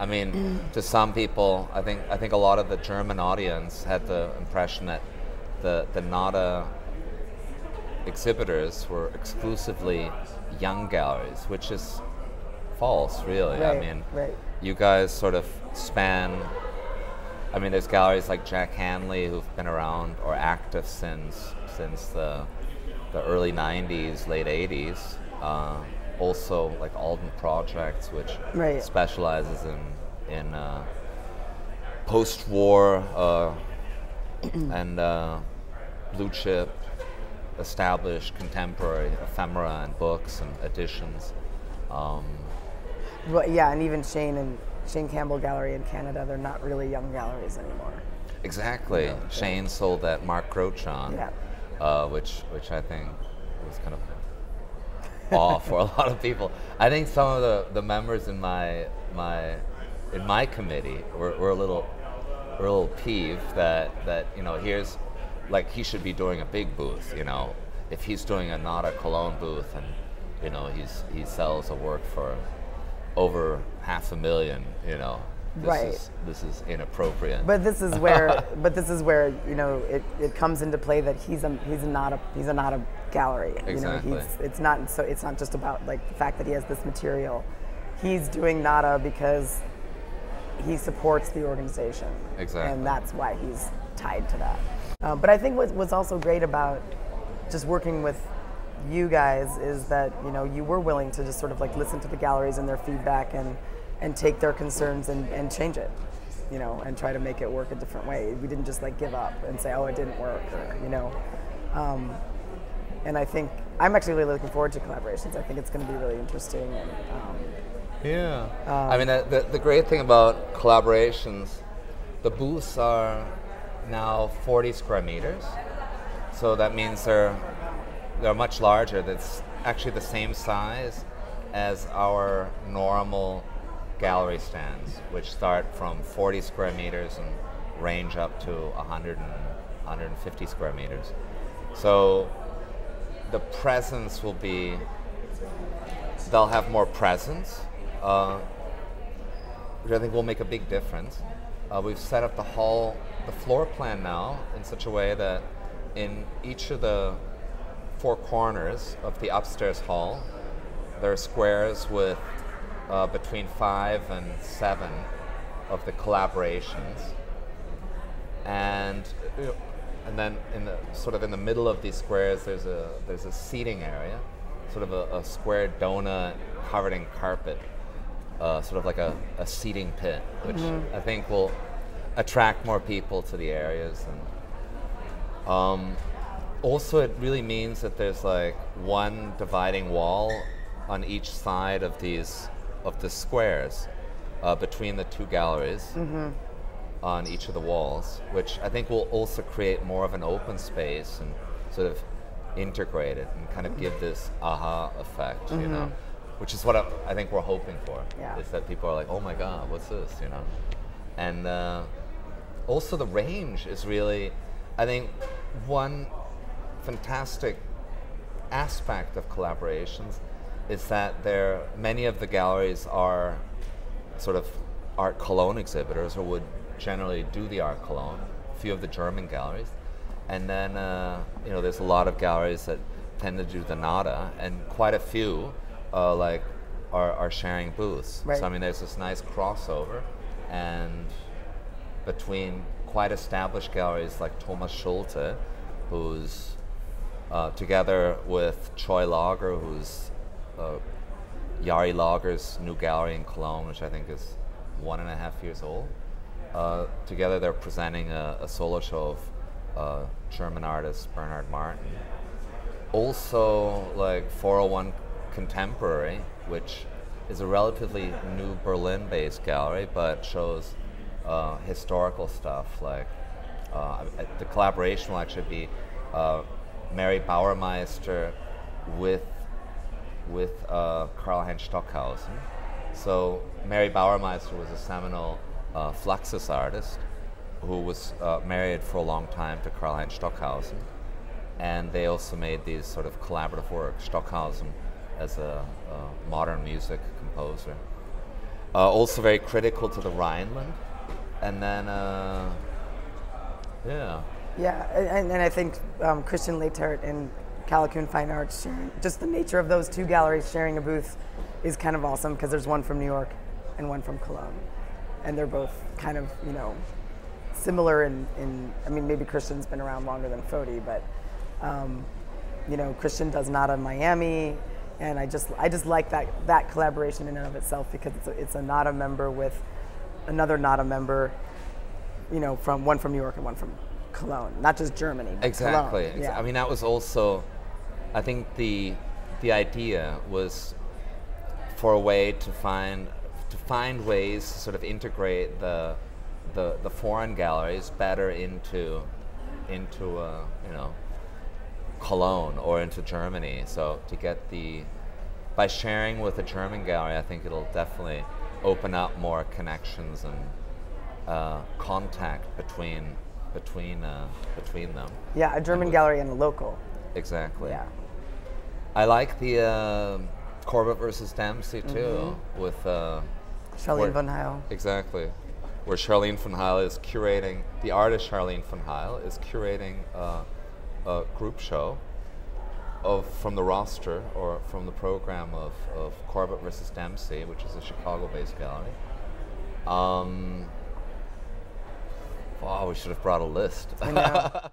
I mean, to some people, I think a lot of the German audience had the impression that the Nada exhibitors were exclusively young galleries, which is false, really. Right, I mean, right. you guys sort of span. I mean, there's galleries like Jack Hanley who've been around or active since the early '90s, late '80s. Also, like Alden Projects, which Right. specializes in post-war and blue chip, established contemporary ephemera and books and editions. Well, yeah, and even Shane Campbell Gallery in Canada, they're not really young galleries anymore. Exactly. Yeah. Shane sold that Mark Crochon, Yeah. which I think was kind of awe for a lot of people. I think some of the members in my committee were a little peeved that here's like he should be doing a big booth, if he's doing an Art Cologne booth and he sells a work for over $500,000, this is inappropriate. But this is where it comes into play that he's not a gallery. Exactly. It's not just about like the fact that he has this material. He's doing Nada because he supports the organization. Exactly. And that's why he's tied to that. But I think what's also great about just working with you guys is that you were willing to just sort of like listen to the galleries and their feedback and take their concerns and change it, and try to make it work a different way. We didn't just like give up and say, oh, it didn't work, and I think I'm actually really looking forward to collaborations. I think it's going to be really interesting. And, I mean, the great thing about collaborations, the booths are now 40 square meters, so that means they're much larger. That's actually the same size as our normal gallery stands, which start from 40 square meters and range up to 150 square meters. So the presence will be, they'll have more presence, which I think will make a big difference. We've set up the floor plan now in such a way that in each of the four corners of the upstairs hall, there are squares with between 5 and 7 of the collaborations, and then in the middle of these squares, there's a seating area, sort of a square donut covered in carpet, sort of like a seating pit, which I think will attract more people to the areas. And also, it really means that there's like one dividing wall on each side of the squares between the two galleries on each of the walls, which I think will also create more of an open space and sort of integrate it and kind of give this aha effect, which is what I think we're hoping for. Yeah. Is that people are like, oh my God, what's this, And also the range is really, I think, one fantastic aspect of collaborations is that many of the galleries are sort of Art Cologne exhibitors, or would generally do the Art Cologne, a few of the German galleries. And then, there's a lot of galleries that tend to do the Nada, and quite a few are sharing booths. Right. So I mean, there's this nice crossover, and between quite established galleries like Thomas Schulte, who's together with Troy Lager, who's Jari Lager's new gallery in Cologne, which I think is 1.5 years old. Together they're presenting a solo show of German artist Bernhard Martin. Also, like 401 Contemporary, which is a relatively new Berlin-based gallery, but shows historical stuff. Like the collaboration will actually be Mary Bauermeister with Karl-Heinz Stockhausen. So Mary Bauermeister was a seminal Fluxus artist who was married for a long time to Karl-Heinz Stockhausen, and they also made these sort of collaborative works. Stockhausen as a modern music composer. Also very critical to the Rhineland. And then, yeah. Yeah, and I think Christian Leitert and Calicoon Fine Arts, just the nature of those two galleries sharing a booth is kind of awesome, because there's one from New York and one from Cologne. And they're both kind of, you know, similar in I mean, maybe Christian's been around longer than Fodi, but, you know, Christian does Nada Miami, and I just like that collaboration in and of itself, because it's a Nada member with another Nada member, you know, one from New York and one from Cologne, not just Germany. But exactly. Cologne. Yeah. I mean, that was also, I think the idea was for a way to find ways to sort of integrate the foreign galleries better into you know, Cologne or into Germany. So to get by sharing with a German gallery, I think it'll definitely open up more connections and contact between them. Yeah, a German gallery and a local. Exactly. Yeah. I like the Corbett versus Dempsey too, with Charlene von Heil. Exactly, where Charlene von Heil is curating. The artist Charlene von Heil is curating a group show from the roster or from the program of Corbett versus Dempsey, which is a Chicago-based gallery. Oh, we should have brought a list. I know.